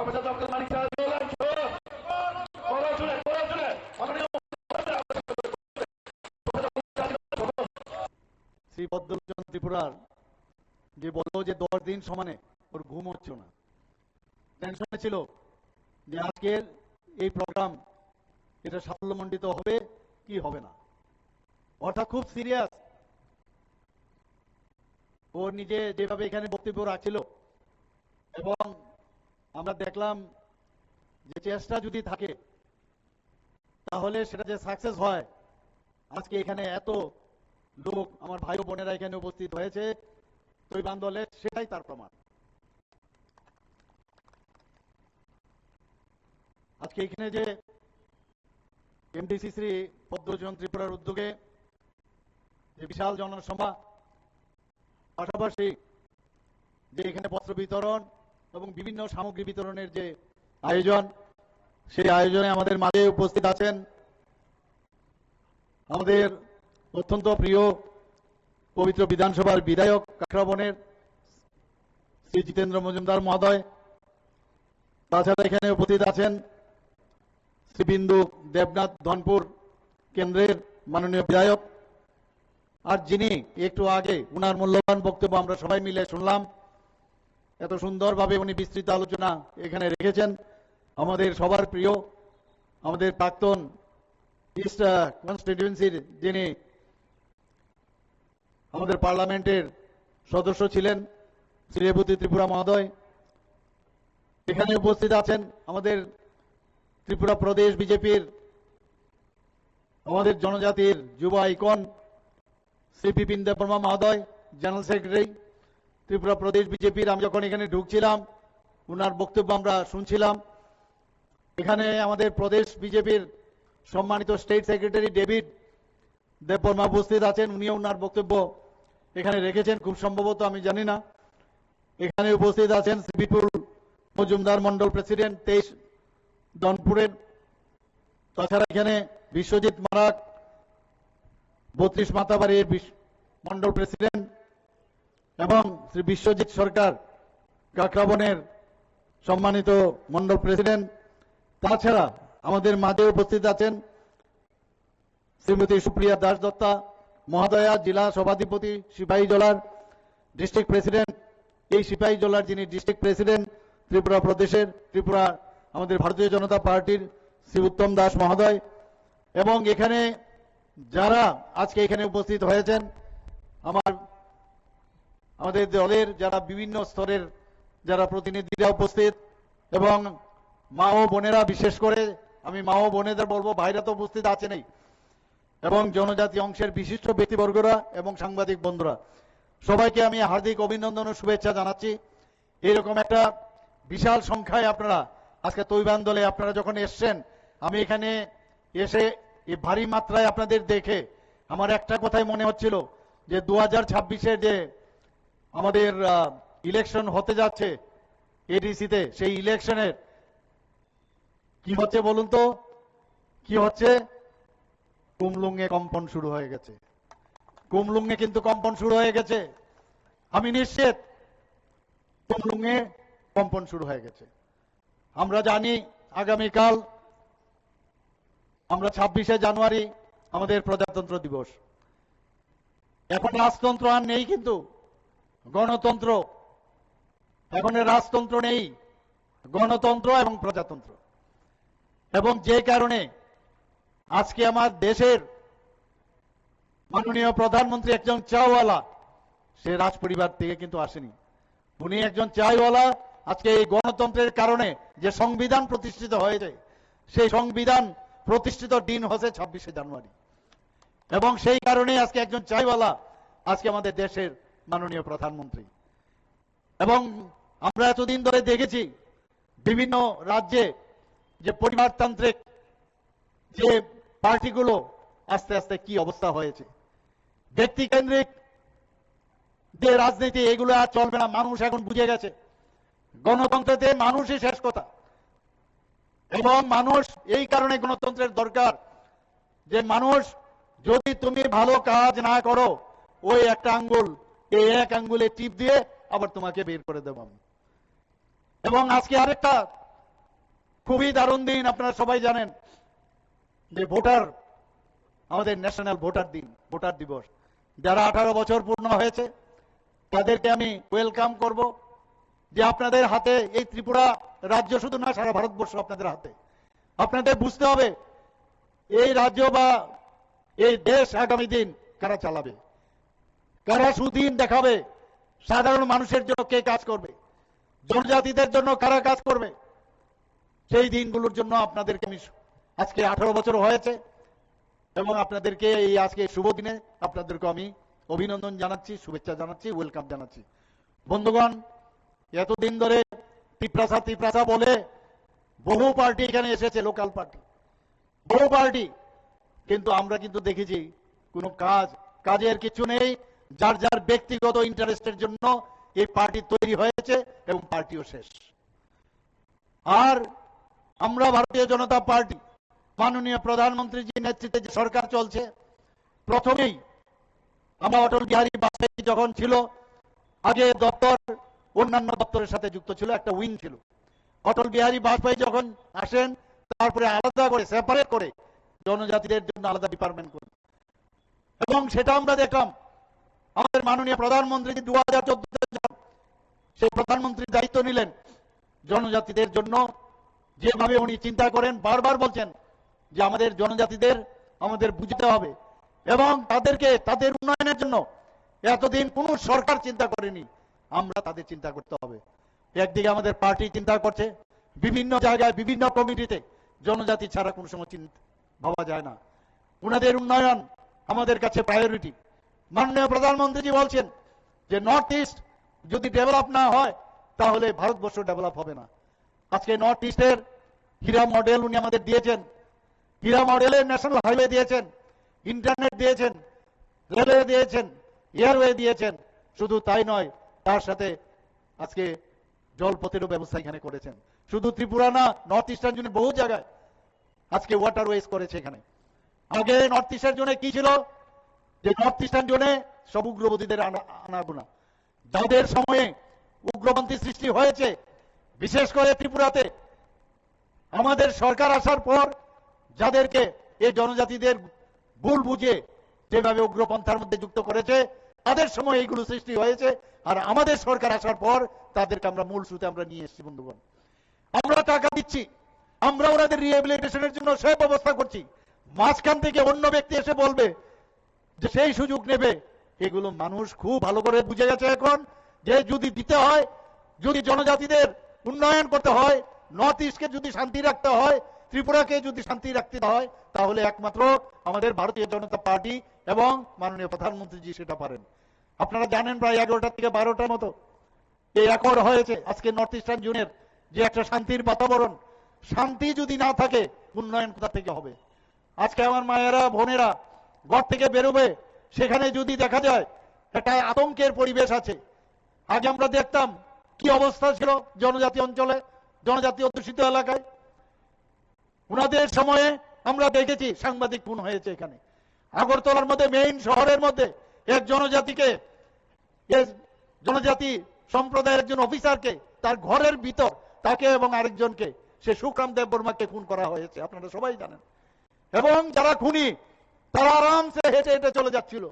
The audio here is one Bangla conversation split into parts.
শ্রী পদ্মলোচন ত্রিপুরার যে বললো যে 10 দিন সমানে ওর ঘুম হচ্ছে না, টেনশনে ছিল যে আজকের এই প্রোগ্রাম এটা সাফল্যমণ্ডিত হবে কি হবে না। অর্থাৎ খুব সিরিয়াস ওর নিজে যেভাবে এখানে বক্তব্য রাখছিল, এবং আমরা দেখলাম যে চেষ্টা যদি থাকে তাহলে সেটা যে সাকসেস হয়। আজকে এখানে এত লোক আমার ভাই ও বোনেরা এখানে উপস্থিত হয়েছে তৈবান দলের, সেটাই তার প্রমাণ। আজকে এখানে যে এমডিসি শ্রী পদ্মলোচন ত্রিপুরার উদ্যোগে যে বিশাল জনসভা, পাশাপাশি যে এখানে বস্ত্র বিতরণ এবং বিভিন্ন সামগ্রী বিতরণের যে আয়োজন, সেই আয়োজনে আমাদের মাঝে উপস্থিত আছেন আমাদের অত্যন্ত প্রিয় পবিত্র বিধানসভার বিধায়ক কাকরাবনের শ্রী জিতেন্দ্র মজুমদার মহোদয়। তাছাড়া এখানে উপস্থিত আছেন শ্রীবিন্দু দেবনাথ ধনপুর কেন্দ্রের মাননীয় বিধায়ক, আর যিনি একটু আগে উনার মূল্যবান বক্তব্য আমরা সবাই মিলে শুনলাম, এত সুন্দরভাবে উনি বিস্তৃত আলোচনা এখানে রেখেছেন, আমাদের সবার প্রিয়, আমাদের প্রাক্তন ইস্ট কনস্টিটিউয়েন্সির যিনি আমাদের পার্লামেন্টের সদস্য ছিলেন শ্রী রেবতী ত্রিপুরা মহোদয়। এখানে উপস্থিত আছেন আমাদের ত্রিপুরা প্রদেশ বিজেপির আমাদের জনজাতির যুব আইকন শ্রী বিপিন দেববর্মা মহোদয়, জেনারেল সেক্রেটারি ত্রিপুরা প্রদেশ বিজেপির। আমি যখন এখানে ঢুকছিলাম উনার বক্তব্য আমরা শুনছিলাম। এখানে আমাদের প্রদেশ বিজেপির সম্মানিত স্টেট সেক্রেটারি ডেভিড দেববর্মা উপস্থিত আছেন, উনিও উনার বক্তব্য এখানে রেখেছেন খুব সম্ভবত, আমি জানি না। এখানে উপস্থিত আছেন শ্রী বিপুল মজুমদার মন্ডল প্রেসিডেন্ট 23 দনপুরের। তাছাড়া এখানে বিশ্বজিৎ মারাক 32 মাতাবাড়ির মন্ডল প্রেসিডেন্ট, এবং শ্রী বিশ্বজিৎ সরকার কাকরাবনের সম্মানিত মন্ডল প্রেসিডেন্ট। তাছাড়া আমাদের মাঝে উপস্থিত আছেন শ্রীমতী সুপ্রিয়া দাস দত্তা মহোদয়া, জেলা সভাধিপতি সিপাহীজলার ডিস্ট্রিক্ট প্রেসিডেন্ট। এই সিপাহীজলার যিনি ডিস্ট্রিক্ট প্রেসিডেন্ট ত্রিপুরা প্রদেশের, ত্রিপুরা আমাদের ভারতীয় জনতা পার্টির শ্রী উত্তম দাস মহোদয়। এবং এখানে যারা আজকে এখানে উপস্থিত হয়েছেন আমাদের দলের যারা বিভিন্ন স্তরের যারা প্রতিনিধিরা উপস্থিত, এবং মা ও বোনেরা, বিশেষ করে আমি মা ও বোনেদের বলবো, ভাইরা তো উপস্থিত আছেনই, এবং জনজাতি অংশের বিশিষ্ট ব্যক্তিবর্গরা এবং সাংবাদিক বন্ধুরা, সবাইকে আমি হার্দিক অভিনন্দন ও শুভেচ্ছা জানাচ্ছি। এরকম একটা বিশাল সংখ্যায় আপনারা আজকে তৈবান দলে আপনারা যখন এসছেন, আমি এখানে এসে এই ভারী মাত্রায় আপনাদের দেখে আমার একটা কথাই মনে হচ্ছিল যে 2026-এর যে আমাদের ইলেকশন হতে যাচ্ছে এডিসিতে, সেই ইলেকশনের কি হচ্ছে বলুন তো, কি হচ্ছে? কুমলুঙ্গে কম্পন শুরু হয়ে গেছে। কুমলুঙ্গে কিন্তু কম্পন শুরু হয়ে গেছে, আমি নিশ্চিত কুমলুঙ্গে কম্পন শুরু হয়ে গেছে। আমরা জানি আগামীকাল আমরা 26শে জানুয়ারি আমাদের প্রজাতন্ত্র দিবস। এখন রাজতন্ত্র আর নেই, কিন্তু গণতন্ত্র, এখন রাজতন্ত্র নেই, গণতন্ত্র এবং প্রজাতন্ত্র। এবং যে কারণে আজকে আমার দেশের মাননীয় প্রধানমন্ত্রী একজন চাওয়ালা, সে রাজ পরিবার থেকে কিন্তু আসেনি, উনি একজন চাইওয়ালা। আজকে এই গণতন্ত্রের কারণে যে সংবিধান প্রতিষ্ঠিত হয়েছে, সেই সংবিধান প্রতিষ্ঠিত দিন হচ্ছে 26শে জানুয়ারি, এবং সেই কারণে আজকে একজন চাইওয়ালা আজকে আমাদের দেশের মাননীয় প্রধানমন্ত্রী। এবং আমরা এতদিন ধরে দেখেছি বিভিন্ন রাজ্যে যে পরিবারতান্ত্রিক যে পার্টিগুলো আস্তে আস্তে কি অবস্থা হয়েছে, ব্যক্তিকেন্দ্রিক যে রাজনীতি, এগুলো আর চলবে না। মানুষ এখন বুঝে গেছে গণতন্ত্রেতে মানুষই শেষ কথা, এবং মানুষ এই কারণে গণতন্ত্রের দরকার যে মানুষ যদি তুমি ভালো কাজ না করো, ওই একটা আঙ্গুল, এই এক আঙ্গুলে টিপ দিয়ে আবার তোমাকে বের করে দেব। এবং আজকে আরেকটা খুবই দারুণ দিন। আপনারা সবাই জানেন যে আমাদের ন্যাশনাল ভোটার দিবস। যারা 18 বছর পূর্ণ হয়েছে তাদেরকে আমি ওয়েলকাম করব যে আপনাদের হাতে এই ত্রিপুরা রাজ্য শুধু না, সারা ভারতবর্ষ আপনাদের হাতে। আপনাদের বুঝতে হবে এই রাজ্য বা এই দেশ আগামী দিন কারা চালাবে, কারা সুদিন দেখাবে, সাধারণ মানুষের জন্য কে কাজ করবে, জনজাতিদের জন্য কারা কাজ করবে, সেই দিনগুলোর জন্য আপনাদেরকে আমি আজকে 18 বছর হয়েছে এবং আপনাদেরকে এই আজকে শুভ দিনে আপনাদেরকে আমি অভিনন্দন জানাচ্ছি, শুভেচ্ছা জানাচ্ছি, ওয়েলকাম জানাচ্ছি। বন্ধুগণ, এতদিন ধরে তিপ্রাসা বলে বহু পার্টি এখানে এসেছে, লোকাল পার্টি, বহু পার্টি, কিন্তু আমরা কিন্তু দেখেছি কোনো কাজের কিছু নেই। যার যার ব্যক্তিগত ইন্টারেস্টের জন্য এই পার্টি তৈরি হয়েছে এবং পার্টিও শেষ। আর আমরা ভারতীয় জনতা পার্টি, মাননীয় প্রধানমন্ত্রীজির নেতৃত্বে যে সরকার চলছে, প্রথমেই আমরা অটল বিহারী বাজপেয়ী যখন ছিল, আগে দপ্তর অন্যান্য দপ্তরের সাথে যুক্ত ছিল, একটা উইং ছিল। অটল বিহারী বাজপেয়ী যখন আসেন, তারপরে আলাদা করে সেপারেট করে জনজাতিদের জন্য আলাদা ডিপার্টমেন্ট করে, এবং সেটা আমরা দেখলাম আমাদের মাননীয় প্রধানমন্ত্রী 2014 যখন সেই প্রধানমন্ত্রীর দায়িত্ব নিলেন, জনজাতিদের জন্য যেভাবে উনি চিন্তা করেন, বারবার বলছেন যে আমাদের জনজাতিদের আমাদের বুঝতে হবে এবং তাদের উন্নয়নের জন্য এতদিন কোন সরকার চিন্তা করেনি, আমরা তাদের চিন্তা করতে হবে। একদিকে আমাদের পার্টি চিন্তা করছে, বিভিন্ন জায়গায় বিভিন্ন কমিটিতে জনজাতি ছাড়া কোনো সময় ভাবা যায় না। উনাদের উন্নয়ন আমাদের কাছে প্রায়োরিটি। মাননীয় প্রধানমন্ত্রীজি বলছেন যে নর্থ ইস্ট যদি ডেভেলপ না হয় তাহলে ভারতবর্ষ ডেভেলপ হবে না। আজকে নর্থ ইস্টের হীরা মডেল উনি আমাদের দিয়েছেন, হীরা মডেলের ন্যাশনাল হাইওয়ে দিয়েছেন, ইন্টারনেট দিয়েছেন, রেলওয়ে দিয়েছেন, এয়ারওয়ে দিয়েছেন। শুধু তাই নয়, তার সাথে আজকে জলপথেরও ব্যবস্থা এখানে করেছেন। শুধু ত্রিপুরা না, নর্থ ইস্টার্ন জোনে বহু জায়গায় আজকে ওয়াটারওয়েজ করেছে এখানে। আগে নর্থ ইস্টের জোনে কি ছিল, যে নর্থ ইস্টার্ন জোনে সব উগ্রপন্থীদের আনাগোনা, যাদের সময়ে উগ্রপন্থী সৃষ্টি হয়েছে, বিশেষ করে ত্রিপুরাতে আমাদের সরকার আসার পর যাদেরকে এই জনজাতিদের ভুল বুঝে যেভাবে উগ্রপন্থার মধ্যে যুক্ত করেছে, তাদের সময় এইগুলো সৃষ্টি হয়েছে। আর আমাদের সরকার আসার পর তাদেরকে আমরা মূল সুতে আমরা নিয়ে এসেছি। বন্ধুগণ, আমরা টাকা দিচ্ছি, আমরা ওনাদের রিহ্যাবিলিটেশনের জন্য সব ব্যবস্থা করছি। মাঝখান থেকে অন্য ব্যক্তি এসে বলবে যে সেই সুযোগ নেবে, এগুলো মানুষ খুব ভালো করে বুঝে গেছে এখন যে যদি দিতে হয়, যদি জনজাতিদের উন্নয়ন করতে হয়, নর্থ ইস্টকে যদি শান্তি রাখতে হয়, ত্রিপুরাকে যদি শান্তি রাখতে হয়, তাহলে একমাত্র আমাদের ভারতীয় জনতা পার্টি এবং মাননীয় প্রধানমন্ত্রীজি সেটা পারেন। আপনারা জানেন প্রায় 11টা থেকে 12টার মতো এই অ্যাকর্ড হয়েছে আজকে নর্থ ইস্টার্ন জোনের, যে একটা শান্তির বাতাবরণ। শান্তি যদি না থাকে উন্নয়ন কোথা থেকে হবে? আজকে আমার মায়েরা বোনেরা ঘর থেকে বেরোবে, সেখানে যদি দেখা যায় একটা আতঙ্কের পরিবেশ আছে। আগে আমরা দেখতাম কি অবস্থা ছিল জনজাতি অঞ্চলে, জনজাতি অধ্যুষিত এলাকায়। উনাদের সময়ে আমরা দেখেছি সাংবাদিক খুন হয়েছে এখানে। আগরতলার মধ্যে, মেইন শহরের মধ্যে এক জনজাতি সম্প্রদায়ের একজন অফিসারকে তার ঘরের ভিতর তাকে এবং আরেকজনকে, সে সুখরাম দেব বর্মাকে খুন করা হয়েছে, আপনারা সবাই জানেন। এবং যারা খুনি তারা আরামসে হেঁটে হেঁটে চলে যাচ্ছিল।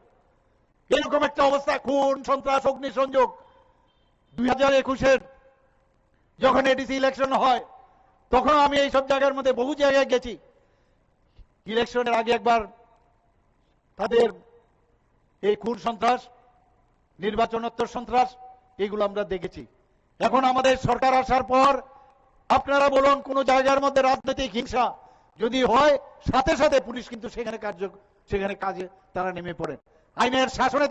এরকম একটা অবস্থা, খুন, সন্ত্রাস, অগ্নিসংযোগ। 2021-এর যখন এডিসি ইলেকশন হয়, তখন আমি এই সব জায়গার মধ্যে বহু জায়গায় গেছি। ইলেকশনের আগে একবার তাদের এই খুন সন্ত্রাস, নির্বাচনোত্তর সন্ত্রাস, এগুলো আমরা দেখেছি। এখন আমাদের সরকার আসার পর আপনারা বলুন, কোন জায়গার মধ্যে রাজনৈতিক হিংসা যদি হয়, সাথে সাথে পুলিশ কিন্তু সেখানে কাজে তারা নেমে পড়েন। আইনের শাসনে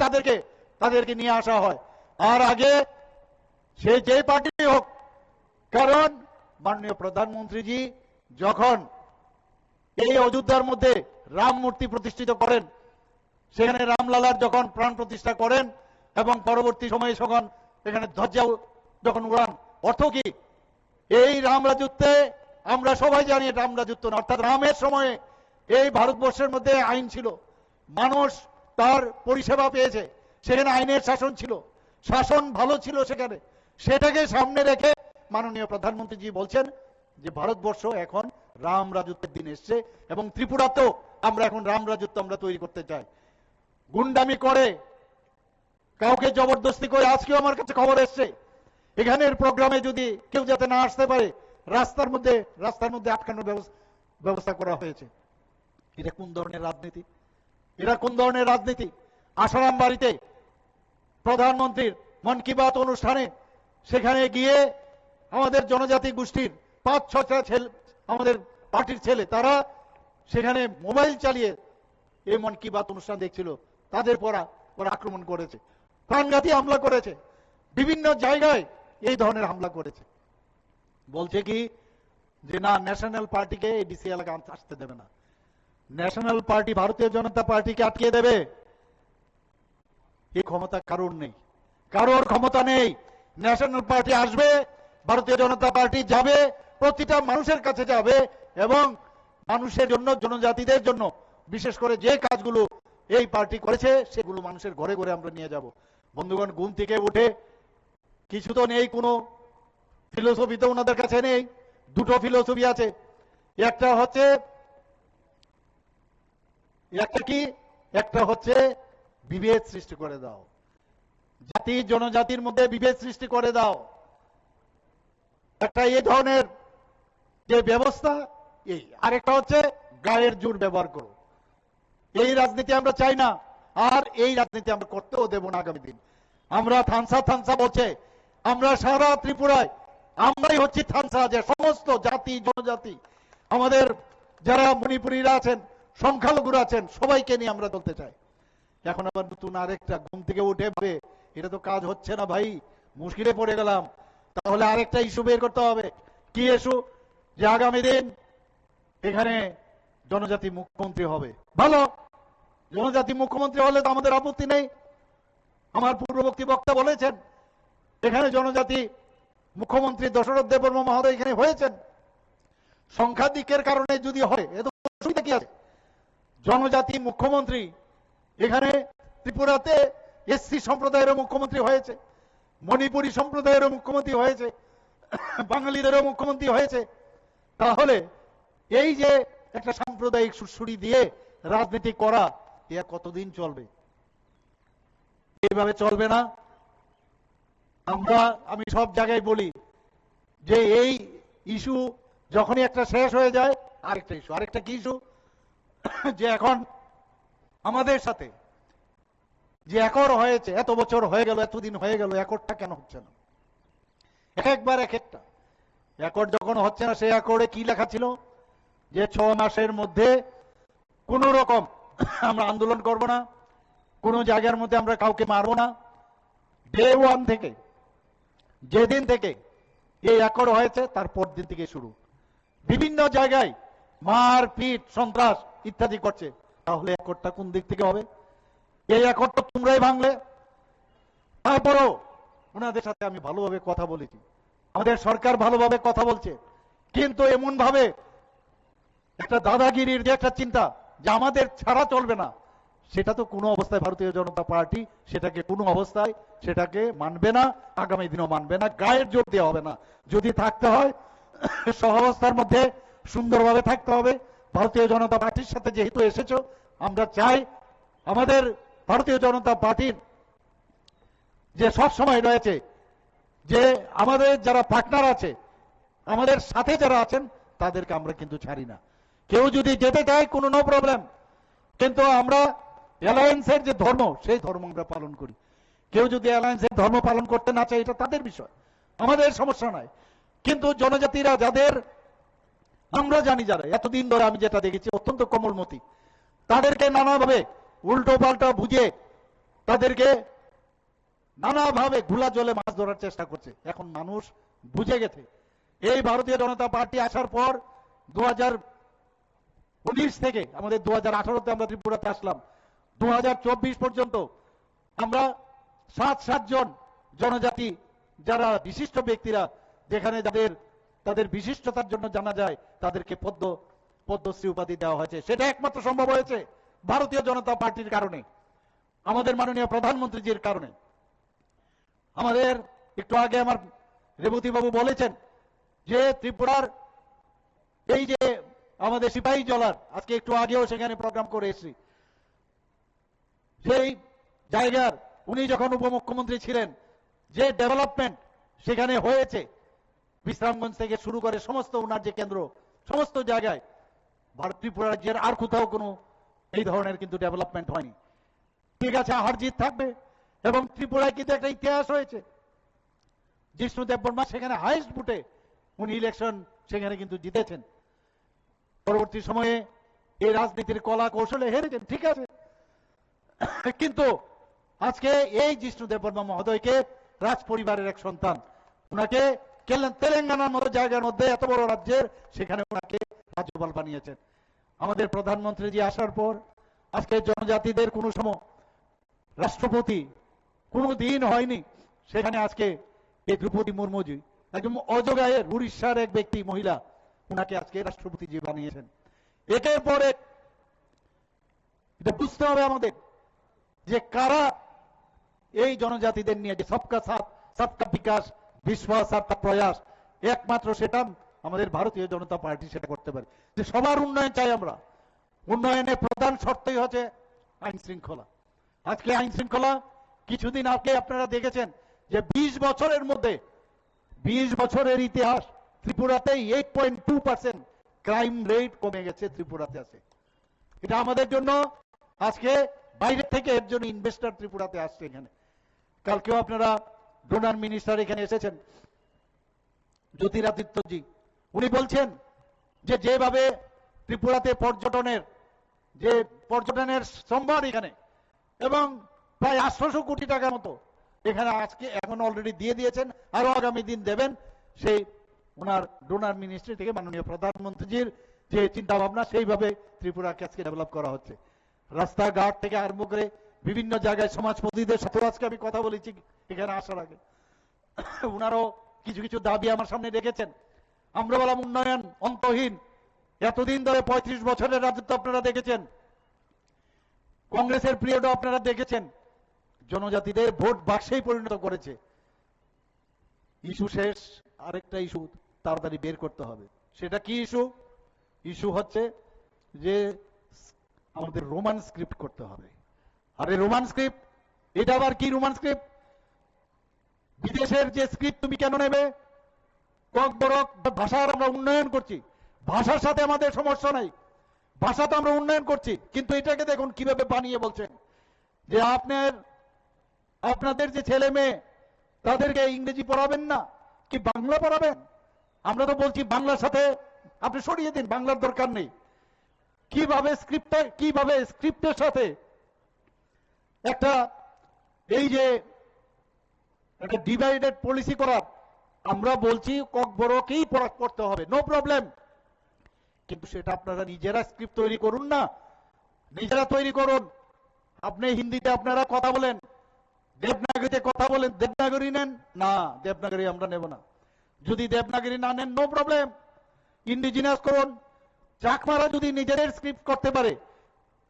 তাদেরকে নিয়ে আসা হয়। আর আগে সে যে পার্টি হোক, কারণ মাননীয় প্রধানমন্ত্রীজি যখন এই অযোধ্যার মধ্যে রাম মূর্তি প্রতিষ্ঠিত করেন, সেখানে রামলালার যখন প্রাণ প্রতিষ্ঠা করেন এবং পরবর্তী সময়ে যখন এখানে ধ্বজা যখন উড়ান, অর্থ কি? এই রাম রাজত্বে আমরা সবাই জানি রাম রাজত্ব না, অর্থাৎ রামের সময়ে এই ভারতবর্ষের মধ্যে আইন ছিল, মানুষ তার পরিষেবা পেয়েছে, সেখানে আইনের শাসন ছিল, শাসন ভালো ছিল সেখানে। সেটাকে সামনে রেখে মাননীয় প্রধানমন্ত্রীজি বলছেন যে ভারতবর্ষ এখন রাম রাজত্বের দিন এসছে এবং ত্রিপুরাতেও আমরা এখন রাম রাজত্ব আমরা তৈরি করতে চাই। গুন্ডামি করে, কাউকে জবরদস্তি করে, আজকেও আমার কাছে খবর এসছে এখানের প্রোগ্রামে যদি কেউ যাতে না আসতে পারে রাস্তার মধ্যে আটকানোর ব্যবস্থা করা হয়েছে। এটা কোন ধরনের রাজনীতি? এটা কোন ধরনের রাজনীতি? আসারাম বাড়িতে প্রধানমন্ত্রীর মন কি বাত অনুষ্ঠানে সেখানে গিয়ে আমাদের জনজাতি গোষ্ঠীর 5-6টা ছেলে, আমাদের পার্টির ছেলে, তারা সেখানে মোবাইল চালিয়ে এই মন কি বাত অনুষ্ঠান দেখছিল। তাদের ওরা আক্রমণ করেছে, প্রাণঘাতী হামলা করেছে, বিভিন্ন জায়গায় এই ধরনের হামলা করেছে। বলছে কি যে না, ন্যাশনাল পার্টিকে এডিসি এলাকা আসতে দেবে না। ন্যাশনাল পার্টি, ভারতীয় জনতা পার্টিকে আটকে দেবে, এই ক্ষমতা কারোর নেই, কারোর ক্ষমতা নেই। ন্যাশনাল পার্টি আসবে, ভারতীয় জনতা পার্টি যাবে, প্রতিটা মানুষের কাছে যাবে এবং মানুষের জন্য, জনজাতিদের জন্য বিশেষ করে যে কাজগুলো এই পার্টি করেছে সেগুলো মানুষের ঘরে ঘরে আমরা নিয়ে যাব। বন্ধুগণ, ঘুম থেকে উঠে কিছু তো নেই, কোনো ফিলোসফি তো ওনাদের কাছে নেই। দুটো ফিলোসফি আছে, একটা হচ্ছে বিভেদ সৃষ্টি করে দাও, জাতি জনজাতির মধ্যে বিভেদ সৃষ্টি করে দাও, একটা এই ধরনের যে ব্যবস্থা। এই আরেকটা হচ্ছে গায়ের জোর ব্যবহার করো। এই রাজনীতি আমরা চাই না, আর এই রাজনীতি আমরা করতেও দেব না আগামী দিন। আমরা থানসা বলছে, আমরা সারা ত্রিপুরায় আমরাই হচ্ছি থানসা, যে সমস্ত জাতি জনজাতি, আমাদের যারা মণিপুরীরা আছেন, সংখ্যালঘুরা আছেন, সবাইকে নিয়ে আমরা চলতে চাই। এখন আবার নতুন আরেকটা, ঘুম থেকে উঠে ভাবে এটা তো কাজ হচ্ছে না ভাই, মুশকিলে পড়ে গেলাম, তাহলে আরেকটা ইস্যু বের করতে হবে। কি ইস্যু? যে আগামী দিন এখানে জনজাতি মুখ্যমন্ত্রী হবে। ভালো, জনজাতি মুখ্যমন্ত্রী হলে তো আমাদের আপত্তি নেই। আমার পূর্ববর্তী বক্তা বলেছেন এখানে জনজাতি মুখ্যমন্ত্রী দশরথ দেববর্মা মহোদয় এখানে হয়েছেন। সংখ্যাধিক্যের কারণে যদি হয়, এত অসুবিধা কি আছে? জনজাতি মুখ্যমন্ত্রী এখানে ত্রিপুরাতে এসসি সম্প্রদায়ের মুখ্যমন্ত্রী হয়েছে, মণিপুরী সম্প্রদায়ের মুখ্যমন্ত্রী হয়েছে, বাঙালিদেরও মুখ্যমন্ত্রী হয়েছে। তাহলে এই যে একটা সাম্প্রদায়িক সুড়সুড়ি দিয়ে রাজনীতি করা, এ কতদিন চলবে? এইভাবে চলবে না। আমি সব জায়গায় বলি যে এই ইস্যু যখনই একটা শেষ হয়ে যায় আরেকটা ইস্যু, আরেকটা কি ইস্যু? যে এখন আমাদের সাথে যে অ্যাকর্ড হয়েছে, এত বছর হয়ে গেল, এতদিন হয়ে গেল, অ্যাকর্ডটা কেন হচ্ছে না? একবার এক একটা অ্যাকর্ড যখন হচ্ছে না, সেই অ্যাকর্ডে কি লেখা ছিল? যে 6 মাসের মধ্যে কোন রকম আমরা আন্দোলন করব না, কোন জায়গার মধ্যে আমরা কাউকে মারবো না। ডে 1 থেকে, যেদিন থেকে এই অ্যাকর্ড হয়েছে তারপর দিন থেকে শুরু বিভিন্ন জায়গায় মারপিট, সন্ত্রাস ইত্যাদি করছে। তাহলে অ্যাকর্ডটা কোন দিক থেকে হবে? এই অ্যাকর্ড তো তোমরাই ভাঙলে। তারপরও ওনাদের সাথে আমি ভালোভাবে কথা বলেছি, আমাদের সরকার ভালোভাবে কথা বলছে, কিন্তু এমন ভাবে একটা দাদাগিরির যে একটা চিন্তা যে আমাদের ছাড়া চলবে না, সেটা তো কোনো অবস্থায় ভারতীয় জনতা পার্টি সেটাকে মানবে না, আগামী দিনও মানবে না। গায়ের জোর দেওয়া হবে না। যদি থাকতে হয় সহাবস্থার মধ্যে সুন্দরভাবে থাকতে হবে। ভারতীয় জনতা পার্টির সাথে যেহেতু এসেছো, আমরা চাই আমাদের ভারতীয় জনতা পার্টির যে সব সময় রয়েছে, যে আমাদের যারা পার্টনার আছে, আমাদের সাথে যারা আছেন, তাদেরকে আমরা কিন্তু ছাড়ি না। কেউ যদি যেতে চায় কোনো নো প্রবলেম, কিন্তু আমরা অ্যালায়েন্সের যে ধর্ম, সেই ধর্ম আমরা পালন করি। কেউ যদি অ্যালায়েন্সের ধর্ম পালন করতে না চায়, এটা তাদের বিষয়, আমাদের সমস্যা নাই। কিন্তু জনজাতিরা যাদের আমরা জানি, যারা এতদিন ধরে আমি যেটা দেখেছি অত্যন্ত কোমলমতি, তাদেরকে নানাভাবে উল্টো পাল্টা বুঝিয়ে তাদেরকে নানাভাবে ঘোলা জলে মাছ ধরার চেষ্টা করছে। এখন মানুষ বুঝে গেছে। এই ভারতীয় জনতা পার্টি আসার পর 2019 থেকে আমাদের 2018-তে আমরা ত্রিপুরাতে আসলাম, 2024 পর্যন্ত আমরা 7 জন জনজাতি যারা বিশিষ্ট ব্যক্তিরা, যেখানে তাদের বিশিষ্টতার জন্য জানা যায়, তাদেরকে পদ্মশ্রী উপাধি দেওয়া হয়েছে। সেটা একমাত্র সম্ভব হয়েছে ভারতীয় জনতা পার্টির কারণে, আমাদের মাননীয় প্রধানমন্ত্রীজির কারণে। আমাদের একটু আগে আমার রেবতী বাবু বলেছেন যে ত্রিপুরার এই যে আমাদের সিপাহী জলার, আজকে একটু আগেও সেখানে প্রোগ্রাম করে এসেছি, সেই জায়গার উনি যখন উপমুখ্যমন্ত্রী ছিলেন যে ডেভেলপমেন্ট সেখানে হয়েছে, বিশ্রামগঞ্জ থেকে শুরু করে সমস্ত উনার যে কেন্দ্র, সমস্ত জায়গায় ভারত ত্রিপুরা রাজ্যের আর কোথাও কোনো এই ধরনের কিন্তু ডেভেলপমেন্ট হয়নি। ঠিক আছে, হার জিত থাকবে, এবং ত্রিপুরায় কিন্তু একটা ইতিহাস হয়েছে। জিষ্ণু দেববর্মা সেখানে হাইয়েস্ট ভোটে উনি ইলেকশন সেখানে কিন্তু জিতেছেন। পরবর্তী সময়ে এই রাজনীতির কলা কৌশলে হেরেছেন, ঠিক আছে, কিন্তু আজকে এই জিষ্ণু দেববর্মা মহোদয়কে রাজ পরিবারের এক সন্তান, ওনাকে তেলেঙ্গানার মতো জায়গার মধ্যে এত বড় রাজ্যের সেখানে ওনাকে রাজ্যপাল বানিয়েছেন। আমাদের প্রধানমন্ত্রী জি আসার পর আজকে জনজাতিদের কোনো সময় রাষ্ট্রপতি কোনো দিন হয়নি, সেখানে আজকে এই দ্রৌপদী মুর্মুজি একদম অজগায়ের উড়িষ্যার এক ব্যক্তি মহিলা, ওনাকে আজকে রাষ্ট্রপতি জি বানিয়েছেন। একের পর এক এটা বুঝতে হবে আমাদের যে কারা এই জনজাতিদের নিয়ে যে সবকা সাথ সবকা বিকাশ বিশ্বাস আর প্রয়াস, একমাত্র সেটা আমাদের ভারতীয় জনতা পার্টি সেটা করতে পারে, যে সবার উন্নয়ন চাই আমরা। উন্নয়নের প্রধান শর্তই হচ্ছে আইন শৃঙ্খলা। আজকে আইন শৃঙ্খলা কিছুদিন আগে আপনারা দেখেছেন যে 20 বছরের মধ্যে 20 বছরের ইতিহাস ত্রিপুরাতে 8.2% ক্রাইম রেট কমে গেছে ত্রিপুরাতে আছে। এটা আমাদের জন্য আজকে বাইরে থেকে একজন ইনভেস্টর ত্রিপুরাতে আসছে এখানে। কালকেও আপনারা ডোনার মিনিস্টার এখানে এসেছেন জ্যোতিরাদিত্যজি, উনি বলছেন যে যেভাবে ত্রিপুরাতে পর্যটনের সম্ভার এখানে, এবং প্রায় 800 কোটি টাকার মতো এখানে আজকে এখন অলরেডি দিয়ে দিয়েছেন, আরো আগামী দিন দেবেন। সেই ওনার ডোনার মিনিস্ট্রি থেকে মাননীয় প্রধানমন্ত্রীজির যে চিন্তা ভাবনা, সেইভাবে ত্রিপুরাকে আজকে ডেভেলপ করা হচ্ছে। রাস্তাঘাট থেকে আরম্ভ করে বিভিন্ন জায়গায় সমাজপতিদের সাথে আজকে আমি কথা বলেছি এখানে আসার আগে, ওনারও কিছু কিছু দাবি আমার সামনে রেখেছেন। আমরা বললাম উন্নয়ন অন্তহীন, এতদিন ধরে 35 বছরের রাজত্ব আপনারা দেখেছেন, কংগ্রেসের পিরিয়ডও আপনারা দেখেছেন, জনজাতিদের ভোট বাক্সেই পরিণত করেছে। ইস্যু শেষ, আরেকটা ইস্যু তাড়াতাড়ি বের করতে হবে। সেটা কি ইস্যু? ইস্যু হচ্ছে যে আমাদের রোমান স্ক্রিপ্ট করতে হবে। আরে রোমান স্ক্রিপ্ট, এটা আবার কি রোমান স্ক্রিপ্ট? বিদেশের যে স্ক্রিপ্ট তুমি কেন নেবে? ভাষার আমরা উন্নয়ন করছি, ভাষার সাথে আমাদের সমস্যা নাই, ভাষা তো আমরা উন্নয়ন করছি, কিন্তু এটাকে দেখুন কিভাবে বানিয়ে বলছেন যে আপনাদের যে ছেলে মেয়ে তাদেরকে ইংরেজি পড়াবেন না, কি বাংলা পড়াবেন? আমরা তো বলছি বাংলার সাথে আপনি সরিয়ে দিন, বাংলার দরকার নেই। কিভাবে স্ক্রিপ্টের সাথে একটা এই যে একটা ডিভাইডেড পলিসি করার, আমরা বলছি ককবরকেই পড়তে হবে, নো প্রবলেম, কিন্তু সেটা আপনারা নিজেরা স্ক্রিপ্ট তৈরি করুন না, নিজেরা তৈরি করুন। আপনি হিন্দিতে আপনারা কথা বলেন, দেবনাগরীতে কথা বলেন, দেবনাগরী নেন না, দেবনাগরী আমরা নেব না। যদি দেবনাগরী না নেন নো প্রবলেম, ইন্ডিজিনাস করুন। চাকমারা যদি নিজেদের স্ক্রিপ্ট করতে পারে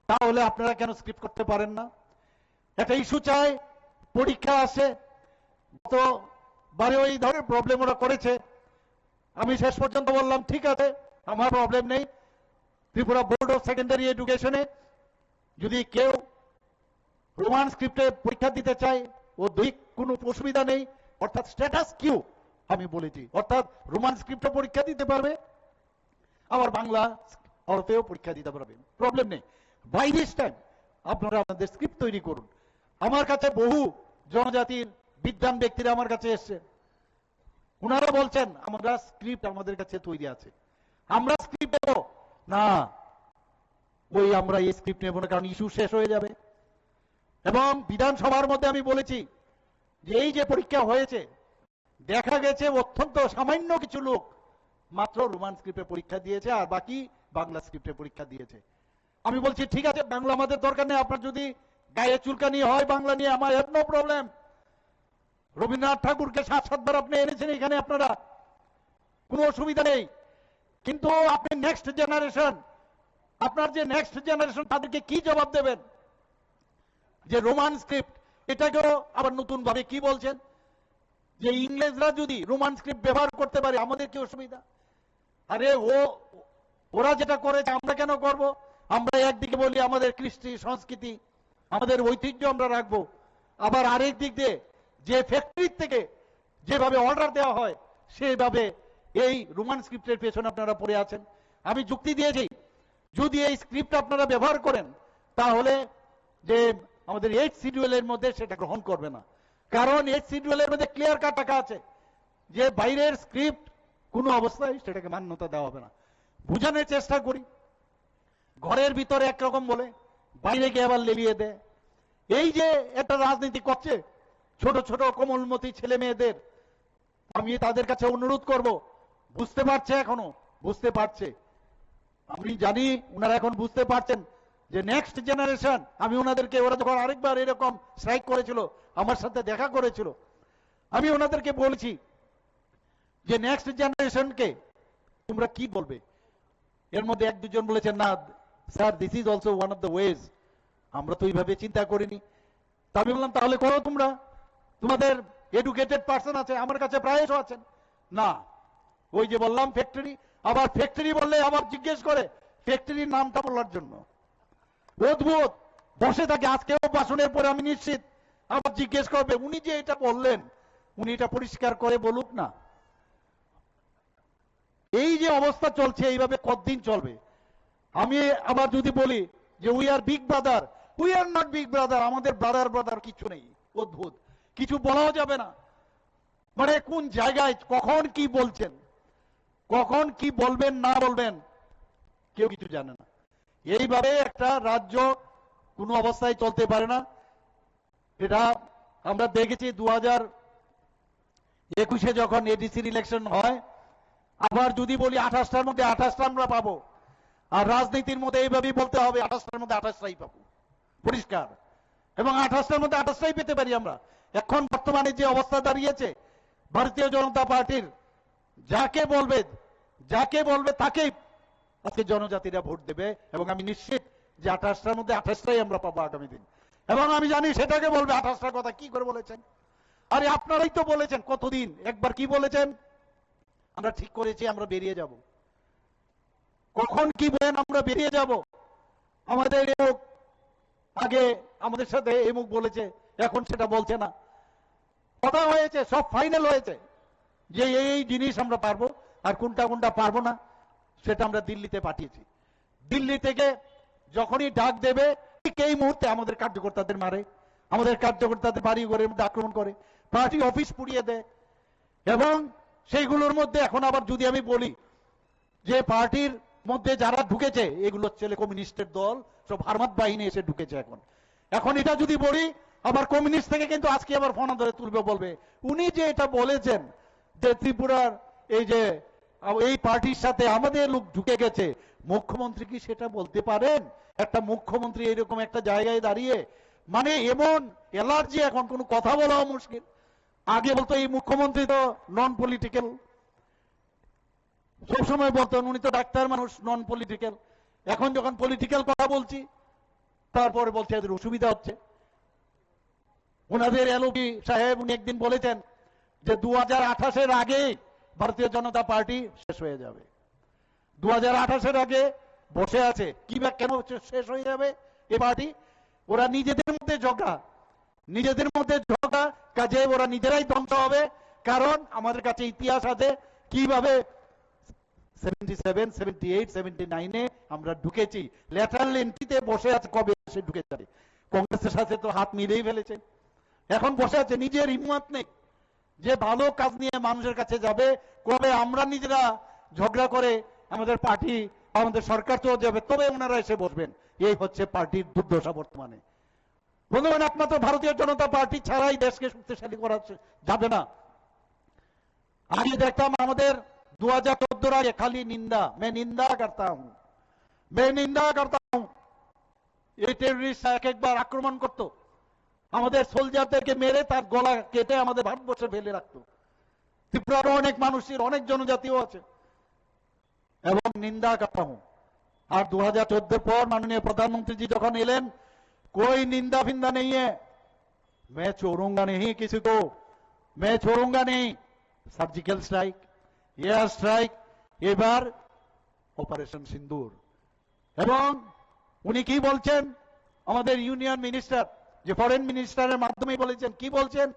তাহলে আপনারা কেন স্ক্রিপ্ট করতে পারেন না? একটা ইস্যু চাই, পরীক্ষা আসে, গতবারে ওই ধরনের প্রবলেম ওরা করেছে। আমি শেষ পর্যন্ত বললাম ঠিক আছে, আমার প্রবলেম নেই, ত্রিপুরা বোর্ড অফ সেকেন্ডারি এডুকেশনে যদি কেউ রোমান স্ক্রিপ্টে পরীক্ষা দিতে চায় ও কোনো অসুবিধা নেই, অর্থাৎ স্ট্যাটাস কিউ আমি বলেছি, অর্থাৎ রোমান স্ক্রিপ্টে পরীক্ষা দিতে পারবে, আবার বাংলা অর্থেও পরীক্ষা দিতে পারবে, প্রবলেম নেই। বাই দিস টাইম আপনারা আপনাদের স্ক্রিপ্ট তৈরি করুন। আমার কাছে বহু জনজাতির বিদ্বান ব্যক্তিরা আমার কাছে এসছে, ওনারা বলছেন আমরা স্ক্রিপ্ট আমাদের কাছে তৈরি আছে, আমরা স্ক্রিপ্ট নেব না, আমরা এই স্ক্রিপ্ট নেব না, কারণ ইস্যু শেষ হয়ে যাবে। এবং বিধানসভার মধ্যে আমি বলেছি যে এই যে পরীক্ষা হয়েছে, দেখা গেছে অত্যন্ত সামান্য কিছু লোক মাত্র রোমান স্ক্রিপ্টে পরীক্ষা দিয়েছে, আর বাকি বাংলা স্ক্রিপ্টে পরীক্ষা দিয়েছে। আমি বলছি ঠিক আছে, বাংলা আমাদের দরকার নেই, আপনার যদি গায়ে চুলকানি হয় বাংলা নিয়ে, আমার হ্যাভ নো প্রবলেম। রবীন্দ্রনাথ ঠাকুরকে 7-7 আপনি এনেছেন এখানে, আপনারা কোনো অসুবিধা নেই, কিন্তু আপনি নেক্সট জেনারেশন, আপনার যে নেক্সট জেনারেশন তাদেরকে কি জবাব দেবেন? যে রোমান স্ক্রিপ্ট, এটাকেও আবার নতুন ভাবে কি বলছেন যে ইংরেজরা যদি রোমান স্ক্রিপ্ট ব্যবহার করতে পারে আমাদের কি অসুবিধা? আরে ওরা যেটা করেছে আমরা কেন করব? আমরা একদিকে বলি আমাদের কৃষ্টি সংস্কৃতি, আমাদের ঐতিহ্য আমরা রাখবো, আবার আরেক দিক দিয়ে যে ফ্যাক্টরি থেকে যেভাবে অর্ডার দেওয়া হয় সেইভাবে এই রোমান স্ক্রিপ্টের পেছনে আপনারা পড়ে আছেন। আমি যুক্তি দিয়েছি, যদি এই স্ক্রিপ্ট আপনারা ব্যবহার করেন তাহলে যে আমাদের 8 শিডিউলের মধ্যে সেটা গ্রহণ করবে না, কারণ 8 শিডিউলের মধ্যে ক্লিয়ার কাট টাকা আছে যে বাইরের স্ক্রিপ্ট কোনো অবস্থায় সেটাকে মান্যতা দেওয়া হবে না। বুঝানোর চেষ্টা করি, ঘরের ভিতরে একরকম বলে বাইরে গিয়ে আবার লেলিয়ে দেয়। এই যে একটা রাজনীতি করছে ছোট ছোট কোমলমতি ছেলে মেয়েদের, আমি তাদের কাছে অনুরোধ করব, বুঝতে পারছে, এখনো বুঝতে পারছে, আমি জানি ওনারা এখন বুঝতে পারছেন যে নেক্সট জেনারেশন, আমি ওনাদেরকে, ওরা যখন আরেকবার এরকম স্ট্রাইক করেছিল আমার সাথে দেখা করেছিল, আমি ওনাদেরকে বলেছি যে নেক্সট জেনারেশনকে তোমরা কি বলবে। এর মধ্যে এক দুজন বলেছেন, না sir this is also one of the ways, আমরা তো এইভাবে চিন্তা করিনি। তা আমি বললাম তাহলে করো তোমরা, তোমাদের এডুকেটেড পার্সন আছে, আমার কাছে প্রায়শ আছেন। না, ওই যে বললাম ফ্যাক্টরি, আবার ফ্যাক্টরি বললে আবার জিজ্ঞেস করে ফ্যাক্টরির নামটা বলার জন্য, অদ্ভুত বসে থাকে। আজকেও ভাষণের পরে আমি নিশ্চিত আবার জিজ্ঞেস করবে উনি যে এটা বললেন উনি এটা পরিষ্কার করে বলুক না। এই যে অবস্থা চলছে এইভাবে কতদিন চলবে? আমি আবার যদি বলি যে we are big brother, we are not big brother, আমাদের ব্রাদার ব্রাদার কিছু নেই, অদ্ভুত কিছু বলাও যাবে না। মানে কোন জায়গায় কখন কি বলছেন, কখন কি বলবেন না বলবেন কেউ কিছু জানে না। এইভাবে একটা রাজ্য কোনো অবস্থায় চলতে পারে না। এটা আমরা দেখেছি 2021-এ যখন এডিসির ইলেকশন হয়, আবার যদি বলি 28টার মধ্যে 28টা আমরা পাবো, আর রাজনীতির মধ্যে এইভাবেই বলতে হবে 28টার মধ্যে 28টাই পাবো পরিষ্কার, এবং 28টার মধ্যে 28টাই পেতে পারি আমরা। এখন বর্তমানে যে অবস্থা দাঁড়িয়েছে ভারতীয় জনতা পার্টির, যাকে বলবে তাকেই আজকে জনজাতিরা ভোট দেবে, এবং আমি নিশ্চিত যে 28টার মধ্যে 28টাই আমরা পাবো আগামী দিন। এবং আমি জানি সেটাকে বলবে 28টার কথা কি করে বলেছেন, আরে আপনারাই তো বলেছেন কতদিন, একবার কি বলেছেন, আমরা ঠিক করেছি আমরা বেরিয়ে যাব। কখন কি বলেন আমরা বেরিয়ে যাব? আমাদের আগে আমাদের সাথে এমুক বলেছে, এখন সেটা বলছে না। কথা হয়েছে, সব ফাইনাল হয়েছে যে এই জিনিস আমরা পারবো, আর কোনটা কোনটা পারবো না সেটা আমরা দিল্লিতে পাঠিয়েছি। দিল্লি থেকে যখনই ডাক দেবে ঠিক এই মুহূর্তে আমাদের কার্যকর্তাদের মারে, আমাদের কার্যকর্তাদের বাড়ি ঘরের মধ্যে আক্রমণ করে, পার্টি অফিস পুড়িয়ে দেয়। এবং সেইগুলোর মধ্যে এখন আবার যদি আমি বলি যে পার্টির মধ্যে যারা ঢুকেছে এগুলো ছেলে কমিউনিস্টের দল, সব হারমাত বাহিনী এসে ঢুকেছে। এখন এটা যদি বলি আবার কমিউনিস্ট থেকে কিন্তু আজকে আবার ফোন ধরে তুলবে, বলবে উনি যে এটা বলেছেন যে ত্রিপুরার এই যে এই পার্টির সাথে আমাদের লোক ঢুকে গেছে, মুখ্যমন্ত্রী কি সেটা বলতে পারেন? একটা মুখ্যমন্ত্রী এরকম একটা জায়গায় দাঁড়িয়ে, মানে এমন এলার্জি, এখন কোনো কথা বলাও মুশকিল। আগে বলতো এই মুখ্যমন্ত্রী তো নন পলিটিক্যাল, সবসময় বলতেন উনি তো ডাক্তার মানুষ, নন পলিটিক্যাল। এখন যখন পলিটিক্যাল কথা বলছি তারপরে বলছে এদের অসুবিধা হচ্ছে। ওনাদের এলওপি সাহেব উনি একদিন বলেছেন যে 2028-এর আগে ভারতীয় জনতা পার্টি শেষ হয়ে যাবে। 2028-এর আগে বসে আছে, কি বা কেন শেষ হয়ে যাবে এই পার্টি? ওরা নিজেদের মধ্যে ঝগড়া, কাজে ওরা নিজেরাই ধ্বংস হবে। কারণ আমাদের কাছে ইতিহাস আছে কিভাবে 77, 78, 79-এ আমরা ঢুকেছি, ল্যাটারাল এন্ট্রিতে বসে আছে, কবে এসে ঢুকে যাবে। কংগ্রেসের সাথে তো হাত মিলেই ফেলেছে, এখন বসে আছে, নিজের হিম্মত নেই যে ভালো কাজ নিয়ে মানুষের কাছে যাবে। কবে আমরা নিজেরা ঝগড়া করে আমাদের পার্টি, আমাদের সরকার চলে যাবে, তবে ওনারা এসে বসবেন। এই হচ্ছে পার্টির দুর্দশা বর্তমানে। বন্ধুগণ, একমাত্র ভারতীয় জনতা পার্টি ছাড়াই দেশকে শক্তিশালী করা যাবে না। আগে দেখতাম আমাদের 2014 আগে খালি নিন্দা, मैं निंदा करता हूं। এই টেররিস্ট একবার আক্রমণ করত, আমাদের সোলজারদেরকে মেরে তার গলা কেটে আমাদের ভারতবর্ষে ফেলে রাখতো। ত্রিপুরার অনেক মানুষের, অনেক জনজাতিও আছে, এবং নিন্দা করता हूं। আর 2014 পর মাননীয় প্রধানমন্ত্রী जी যখন এলেন, कोई निंदा फिंदा नहीं है, मैं छोड़ूंगा नहीं किसी को, मैं छोड़ूंगा नहीं। সার্জিক্যাল স্ট্রাইক, এয়ার স্ট্রাইক, এবার অপারেশন সিন্দুর। এবং উনি কি বলছেন, আমাদের ইউনিয়ন মিনিস্টার যে ফরেন মিনিস্টারের মাধ্যমে বলেছেন, কি বলছেন,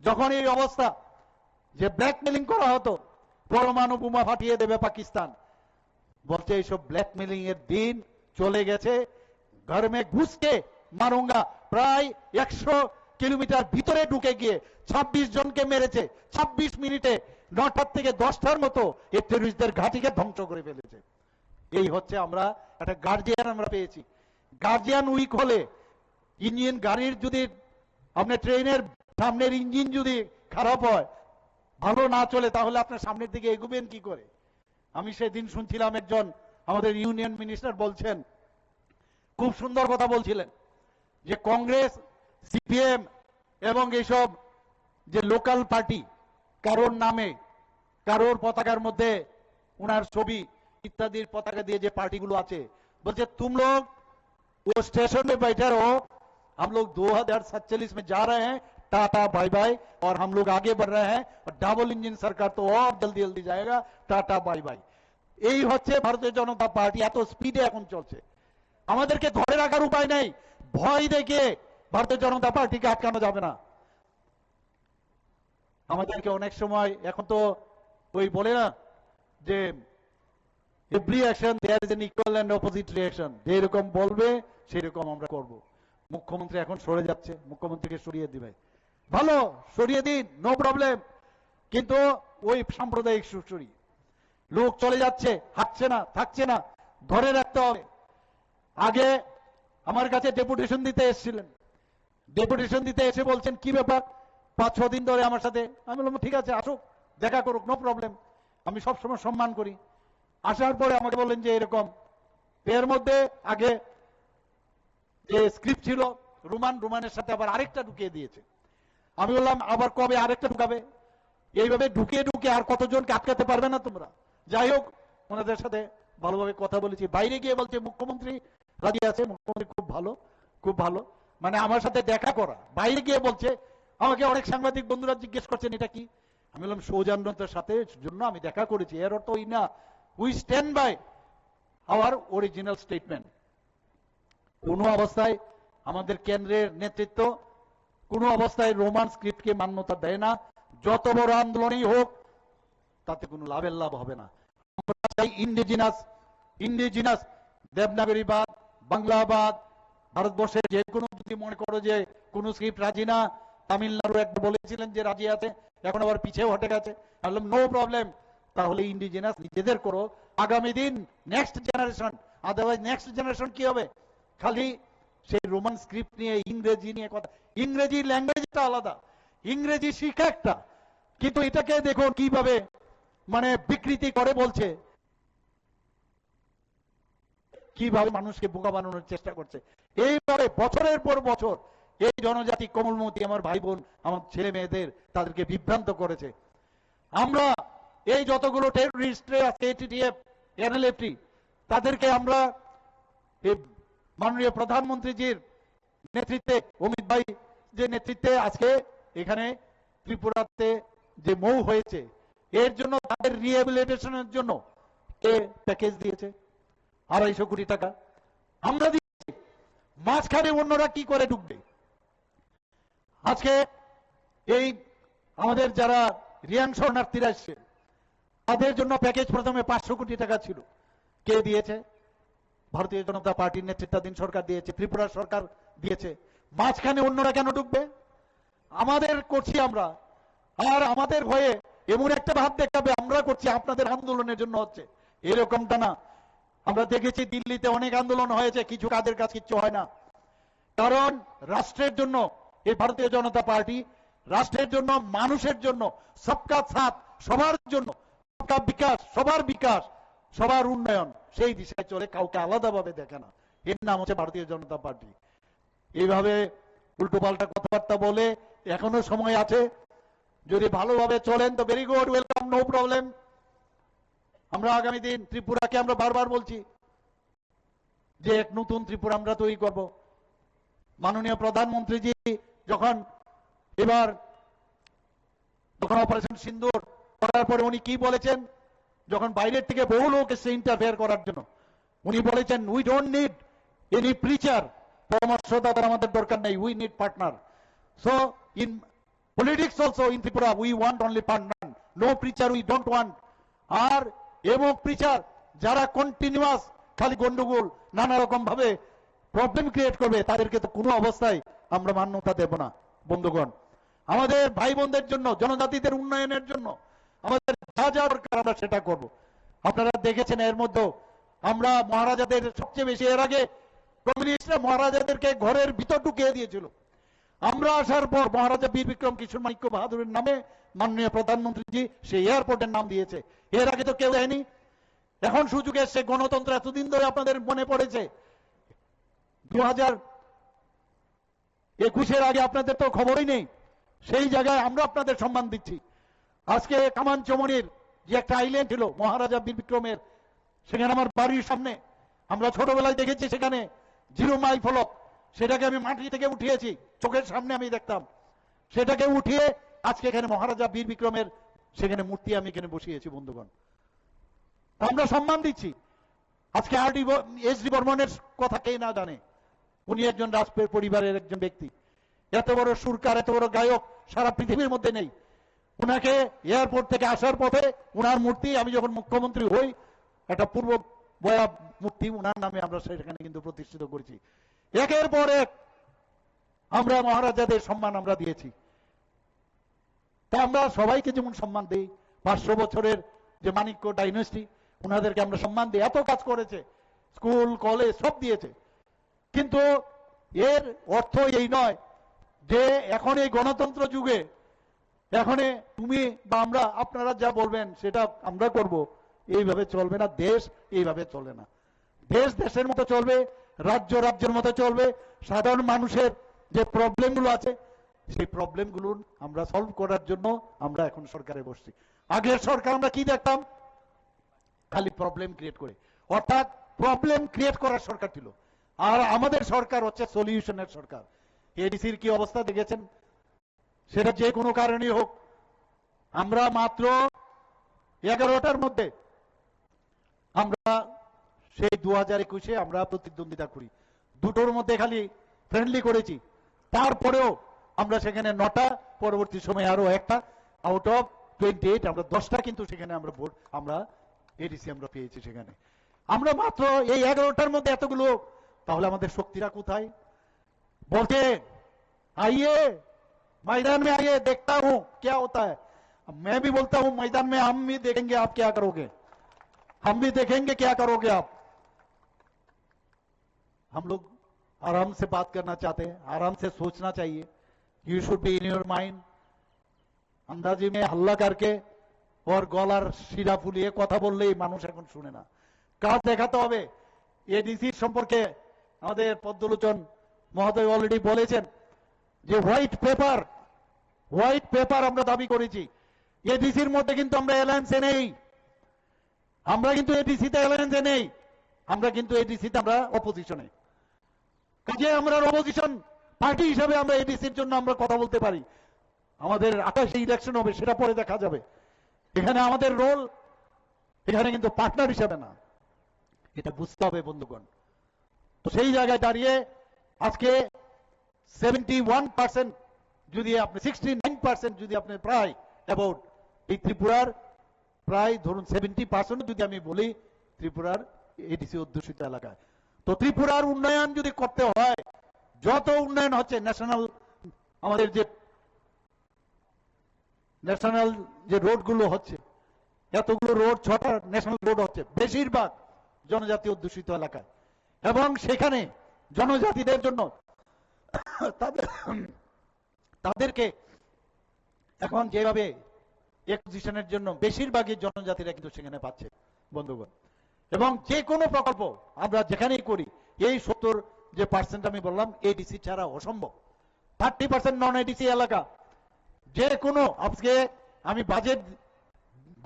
যখন এই অবস্থা যে ব্ল্যাকমেলিং করা হতো, পরমাণু বোমা ফাটিয়ে দেবে পাকিস্তান, বলছে এইসব ব্ল্যাকমেলিং এর দিন চলে গেছে। ঘর মে ঘুসকে মারুঙ্গা, প্রায় 100 কিলোমিটার ভিতরে ঢুকে গিয়ে 26 জনকে মেরেছে। 26 মিনিটে 9টার থেকে 10টার মতো এই টেররিস্টদের ঘাঁটিকে ধ্বংস করে ফেলেছে। এই হচ্ছে আমরা একটা গার্জিয়ান আমরা পেয়েছি। গার্জিয়ান উইক হলে ইঞ্জিন গাড়ির যদি আপনার ট্রেনের সামনের ইঞ্জিন যদি খারাপ হয়, ভালো না চলে, তাহলে আপনার সামনের দিকে এগোবেন কি করে? আমি সেদিন শুনছিলাম একজন আমাদের ইউনিয়ন মিনিস্টার বলছেন, খুব সুন্দর কথা বলছিলেন, যে কংগ্রেস, সিপিএম এবং এইসব যে লোকাল পার্টি, কারোর নামে, কারোর পতাকার মধ্যে উনার ছবি ইত্যাদির পতাকা দিয়ে যে পার্টিগুলো আছে, বলছে तुम लोग वो स्टेशन में बैठे रहो, हम लोग 2047 में जा रहे हैं, टाटा बाय बाय, और हम लोग आगे बढ़ रहे हैं, और डबल इंजन सरकार तो और जल्दी जल्दी जाएगा, टाटा बाय बाय। এই হচ্ছে ভারতীয় জনতা পার্টি, এত স্পিডে এখন চলছে। আমাদেরকে ধরে রাখার উপায় নেই, ভয় দেখিয়ে ভারতীয় জনতা পার্টিকে আটকানো যাবে না। আমাদেরকে অনেক সময় এখন তো ওই বলে না যে every action there is an equal and opposite reaction, যেরকম বলবে সেরকম আমরা করব। মুখ্যমন্ত্রী এখন সরে যাচ্ছে, মুখ্যমন্ত্রীকে সরিয়ে দিবে, ভালো, সরিয়ে দিন, নো প্রবলেম, কিন্তু ওই সাম্প্রদায়িক সুরসুরি লোক চলে যাচ্ছে, হাঁটছে না, থাকছে না, ধরে রাখতে হবে। আগে আমার কাছে ডেপুটেশন দিতে এসেছিলেন, ডেপুটেশন দিতে এসে বলছেন কি ব্যাপার, 5-6 দিন ধরে আমার সাথে। আমি বললাম ঠিক আছে, আসুক, দেখা করুক, নো প্রবলেম, আমি সবসময় সম্মান করি। আসার পরে আমাকে বললেন যে এরকম, এর মধ্যে আগে যে স্ক্রিপ্ট ছিল রুমানের সাথে আবার আরেকটা ঢুকিয়ে দিয়েছে। আমি বললাম আবার কবে আরেকটা ঢুকাবে? এইভাবে ঢুকিয়ে ঢুকিয়ে আর কতজনকে আটকাতে পারবে না তোমরা? যাই হোক, ওনাদের সাথে ভালোভাবে কথা বলেছি। বাইরে গিয়ে বলছে মুখ্যমন্ত্রী রাজি আছে, মুখ্যমন্ত্রী খুব ভালো, খুব ভালো, মানে আমার সাথে দেখা করা। বাইরে গিয়ে বলছে, আমাকে অনেক সাংবাদিক বন্ধুরা জিজ্ঞেস করছেন এটা কি। আমি বললাম সৌজন্যতার সাথে জন্য আমি দেখা করেছি, এর অর্থ ওই না, we stand by our original statement. কোন অবস্থায় আমাদের কেন্দ্রের নেতৃত্ব কোন অবস্থায় রোমান স্ক্রিপ্টকে মান্যতা দেয় না। যত বড় আন্দোলনই হোক, তাতে কোনো লাভের লাভ হবে না। আমরা চাই ইন্ডিজিনাস দেবনাগরীবাদ, বাংলাবাদ, ভারতবর্ষের যে কোনো, যদি মনে করো যে কোন স্ক্রিপ্ট রাজি না, তামিলনাড়ু একটা বলেছিলেন যে রাজি আছে, এখন আবার পিছিয়ে হটে গেছে, বললাম নো প্রবলেম, তাহলে ইন্ডিজিনাস নিজেদের করো, আগামী দিন next generation. Otherwise next generation কি হবে, খালি সেই রোমান স্ক্রিপ্ট নিয়ে, ইংরেজি নিয়ে কথা। ইংরেজি ল্যাঙ্গুয়েজটা আলাদা, ইংরেজি শিক্ষা একটা, কিন্তু এটাকে দেখো কিভাবে মানে বিকৃতি করে বলছে, কিভাবে মানুষকে বোকা বানানোর চেষ্টা করছে। এইভাবে বছরের পর বছর এই জনজাতি, কোমলমতি আমার ভাই বোন, আমার ছেলে মেয়েদের, তাদেরকে বিভ্রান্ত করেছে। আমরা এই যতগুলো টেররিস্ট আছে, এটিটিএফ, এনএলএফটি, তাদেরকে আমরা এই মাননীয় প্রধানমন্ত্রীজির নেতৃত্বে, অমিত ভাই যে নেতৃত্বে আজকে এখানে ত্রিপুরাতে যে মৌ হয়েছে, এর জন্য তাদের রিহ্যাবিলিটেশনের জন্য প্যাকেজ দিয়েছে 250 কোটি টাকা আমরা দিয়েছি। মাঝখানে অন্যরা কি করে ঢুকবে? আজকে এই আমাদের যারা রিয়াং শরণার্থীরা এসছে, তাদের জন্য প্যাকেজ প্রথমে 500 কোটি টাকা ছিল। কে দিয়েছে? ভারতীয় জনতা পার্টির নেতৃত্বাধীন সরকার দিয়েছে, ত্রিপুরা সরকার দিয়েছে। মাঝখানে অন্যরা কেন ঢুকবে? আমাদের করছি আমরা, আর আমাদের হয়ে এমন একটা ভাব দেখাবে আমরা করছি, আপনাদের আন্দোলনের জন্য হচ্ছে, এরকমটা না। আমরা দেখেছি দিল্লিতে অনেক আন্দোলন হয়েছে, কিছু কাজের কাজ কিচ্ছু হয় না। কারণ রাষ্ট্রের জন্য এই ভারতীয় জনতা পার্টি, রাষ্ট্রের জন্য, মানুষের জন্য, সবকা সাথ, সবার জন্য, সবকা বিকাশ, সবার বিকাশ, সবার উন্নয়ন, সেই দিশায় চলে, কাউকে আলাদাভাবে দেখে না। এর নাম হচ্ছে ভারতীয় জনতা পার্টি। এইভাবে উল্টোপাল্টা কথাবার্তা বলে এখনো সময় আছে, যদি ভালোভাবে চলেন তো very good, welcome, no problem. আমরা আগামী দিন ত্রিপুরাকে আমরা বারবার বলছি যে এক নতুন ত্রিপুরা আমরা তৈরি করব। মাননীয় প্রধানমন্ত্রীজি যখন এবার অপারেশন সিন্দুর করার পরে উনি কি বলেছেন, যখন বাইরের থেকে বহু লোক এসে ইন্টারফেয়ার করার জন্য, উনি বলেছেন we don't need any preacher, পরামর্শদাতার আমাদের দরকার নেই, we need partner. So in politics also in Tripura we want only partner, no preacher we don't want. আর এবং প্রিচার যারা কন্টিনিউয়াস খালি গন্ডগোল নানা রকম ভাবে প্রবলেম ক্রিয়েট করবে, তাদেরকে তো কোনো অবস্থায় আমরা মান্যতা দেব না। বন্ধুগণ, আমাদের ভাই বোনদের জন্য, জনজাতিদের উন্নয়নের জন্য আমাদের যা যা দরকার আমরা সেটা করব। আপনারা দেখেছেন এর মধ্যে আমরা মহারাজাদের সবচেয়ে বেশি, এর আগে কমিউনিস্টরা মহারাজাদেরকে ঘরের ভিতর ঢুকিয়ে দিয়েছিল। আমরা আসার পর মহারাজা বীর বিক্রম কিশোর মাণিক্য বাহাদুরের নামে মাননীয় প্রধানমন্ত্রীজি সেই এয়ারপোর্টের নাম দিয়েছে। এর আগে তো কেউ দেয়নি। এখন সুযোগ এসছে, গণতন্ত্র এতদিন ধরে আপনাদের মনে পড়েছে, 2021-এর আগে আপনাদের তো খবরই নেই। সেই জায়গায় আমরা আপনাদের সম্মান দিচ্ছি। আজকে কামানচমনির যে একটা আইল্যান্ড ছিল মহারাজা বীর বিক্রমের, সেখানে আমার বাড়ির সামনে আমরা ছোটবেলায় দেখেছি, সেখানে 0 মাইল ফলক, সেটাকে আমি মাটি থেকে উঠিয়েছি, চোখের সামনে আমি দেখতাম। সেটাকে উঠিয়ে আজকে এখানে মহারাজা বীর বিক্রমের সেখানে মূর্তি আমি এখানে বসিয়েছি। বন্ধুগণ, আমরা সম্মান দিচ্ছি। আজকে এস ডি বর্মনের কথা কে না জানে? উনি একজন পরিবারের একজন ব্যক্তি, এত বড় সুরকার, এত বড় গায়ক সারা পৃথিবীর মধ্যে নেই। উনাকে এয়ারপোর্ট থেকে আসার পথে উনার মূর্তি, আমি যখন মুখ্যমন্ত্রী হই, একটা পূর্ব বয়া মূর্তি উনার নামে আমরা সেখানে কিন্তু প্রতিষ্ঠিত করেছি। একের পর এক আমরা মহারাজাদের সম্মান আমরা দিয়েছি। তা আমরা সবাইকে যেমন সম্মান দিই, 500 বছরের যে মাণিক্য ডাইনেস্টি, উনাদেরকে আমরা সম্মান দিই। এত কাজ করেছে, স্কুল কলেজ সব দিয়েছে। কিন্তু এর অর্থ এই নয় যে এখন এই গণতন্ত্র যুগে এখন তুমি বা আমরা, আপনারা যা বলবেন সেটা আমরা করব, এইভাবে চলবে না। দেশ এইভাবে চলে না। দেশ দেশের মতো চলবে, রাজ্য রাজ্যের মতো চলবে। সাধারণ মানুষের যে প্রবলেমগুলো আছে সেই প্রবলেমগুলো আমরা সলভ করার জন্য আমরা এখন সরকারে বসছি। আগের সরকার আমরা কি দেখতাম? খালি প্রবলেম ক্রিয়েট করে, অর্থাৎ প্রবলেম ক্রিয়েট করার সরকার ছিল। আর আমাদের সরকার হচ্ছে সলিউশনের সরকার। এডিসির কি অবস্থা দেখেছেন? সেটা যে কোনো কারণেই হোক, আমরা মাত্র 11টার মধ্যে আমরা সেই 2021-এ আমরা প্রতিদ্বন্দ্বিতা করি, 2টোর মধ্যে খালি ফ্রেন্ডলি করেছি। তারপরেও আমরা সেখানে 9টা, পরবর্তী সময়ে আরো একটা, আউট অফ 28 আমরা 10টা কিন্তু সেখানে আমরা ভোট, আমরা এডিসি আমরা পেয়েছি সেখানে। আমরা মাত্র এই 11টার মধ্যে এতগুলো, তাহলে আমাদের শক্তিরা কোথায়? বলতে आइए मैदान में, आइए देखता हूं क्या होता है। मैं भी बोलता हूं मैदान में हम भी देखेंगे आप क्या करोगे, हम भी देखेंगे क्या करोगे आप। हम लोग आराम से बात करना चाहते हैं, आराम से सोचना चाहिए। You should be in your mind. अंदाजी में हल्ला करके और गलार শিরা ফুলিয়ে কথা বললেই মানুষ এখন শুনে না। কাজ দেখাতে হবে। এডিসি সম্পর্কে আমাদের পদ্মলোচন মহোদয় অলরেডি বলেছেন যে হোয়াইট পেপার আমরা দাবি করেছি। এডিসির মধ্যে কিন্তু আমরা অ্যালায়েন্সে নেই, আমরা কিন্তু এডিসিতে অ্যালায়েন্সে নেই, আমরা কিন্তু এডিসিতে আমরা অপোজিশনে। কাজে আমরা অপোজিশন পার্টি হিসাবে আমরা এডিসির জন্য আমরা কথা বলতে পারি। আমাদের 28-এ ইলেকশন হবে, সেটা পরে দেখা যাবে। এখানে আমাদের রোল এখানে কিন্তু পার্টনার হিসাবে না, এটা বুঝতে হবে বন্ধুগণ। তো সেই জায়গায় দাঁড়িয়ে আজকে 71% যদি আপনি 69% যদি আপনি প্রায় অ্যাবাউট এই ত্রিপুরার প্রায় ধরুন 70% যদি আমি বলি ত্রিপুরার এডিসি অধ্যুষিত এলাকায়। তো ত্রিপুরার উন্নয়ন যদি করতে হয়, যত উন্নয়ন হচ্ছে ন্যাশনাল, আমাদের যে ন্যাশনাল যে রোডগুলো হচ্ছে, এতগুলো রোড, 6টা ন্যাশনাল রোড হচ্ছে, বেশিরভাগ জনজাতি অধ্যুষিত এলাকায়। এবং সেখানে জনজাতিদের জন্য তাদেরকে এখন যেভাবে একুজিশনের জন্য বেশিরভাগই জনজাতিরা কিন্তু সেখানে পাচ্ছে বন্ধুগণ। এবং যে কোনো প্রকল্প আমরা যেখানেই করি, এই 70% আমি বললাম এডিসি ছাড়া অসম্ভব। 30% নন এডিসি এলাকা। যে কোনো, আজকে আমি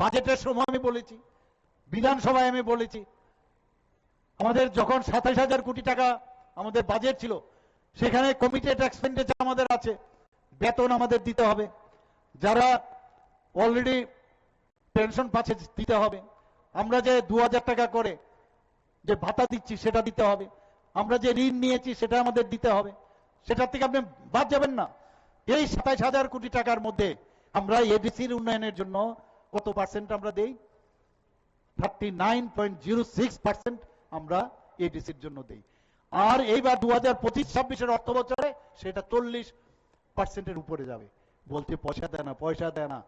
বাজেটের সময় আমি বলেছি, বিধানসভায় আমি বলেছি, আমাদের যখন 27,000 কোটি টাকা আমাদের বাজেট ছিল, সেখানে কমিটেড এক্সপেন্ডিচার আমাদের আছে, বেতন আমাদের দিতে হবে, যারা অলরেডি পেনশন পাচ্ছে দিতে হবে, আমরা যে 2000 টাকা করে যে ভাতা দিচ্ছি সেটা দিতে হবে, আমরা যে ঋণ নিয়েছি সেটা আমাদের দিতে হবে, সেটা থেকে আপনি বাদ যাবেন না। এই 27,000 কোটি টাকার মধ্যে আমরা এডিসির উন্নয়নের জন্য কত পার্সেন্ট আমরা দেই? 39.06% আমরা এডিসির জন্য দেই। আর এইবার 2025-26 অর্থ বছরে সেটা 40%-এর উপরে যাবে। বলতে পয়সা দেয় না, পয়সা দেয় না।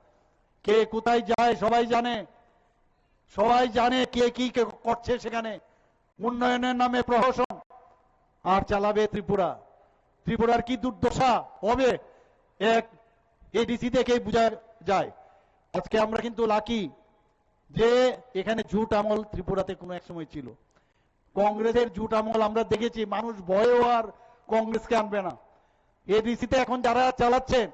কে কোথায় যায় সবাই জানে, সবাই জানে কে কি করছে সেখানে। উন্নয়নের নামে প্রহসন আর চালাবে ত্রিপুরা। ত্রিপুরার কি দুর্দশা হবে এক এডিসি দেখেই বোঝা যায়। আজকে আমরা কিন্তু লাকি যে এখানে জুট আমল ত্রিপুরাতে কোনো এক সময় ছিল। কংগ্রেসের জুট আমল আমরা দেখেছি, মানুষ ভয়েও আর কংগ্রেসকে আনবে না। এডিসিতে এখন যারা চালাচ্ছেন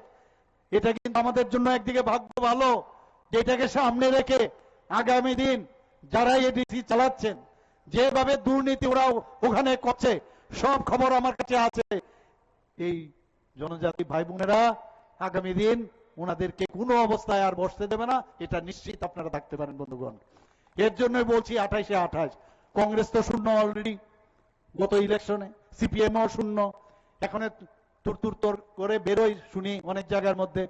এটা কিন্তু আমাদের জন্য একদিকে ভাগ্য ভালো, যেটাকে সামনে রেখে আগামী দিন যারা এডিসি চালাচ্ছেন যেভাবে দুর্নীতি ওরা ওখানে করছে সব খবর আমার কাছে আছে। এই জনজাতি ভাই বোনেরা আগামী দিন ওনাদেরকে কোনো অবস্থায় আর বসতে দেবে না, এটা নিশ্চিত আপনারা থাকতে পারেন বন্ধুগণ। এর জন্যই বলছি 28-এ 28। কংগ্রেস তো শূন্য অলরেডি গত ইলেকশনে, সিপিএমও শূন্য। এখন তুর করে বেরোই শুনি অনেক জায়গার মধ্যে।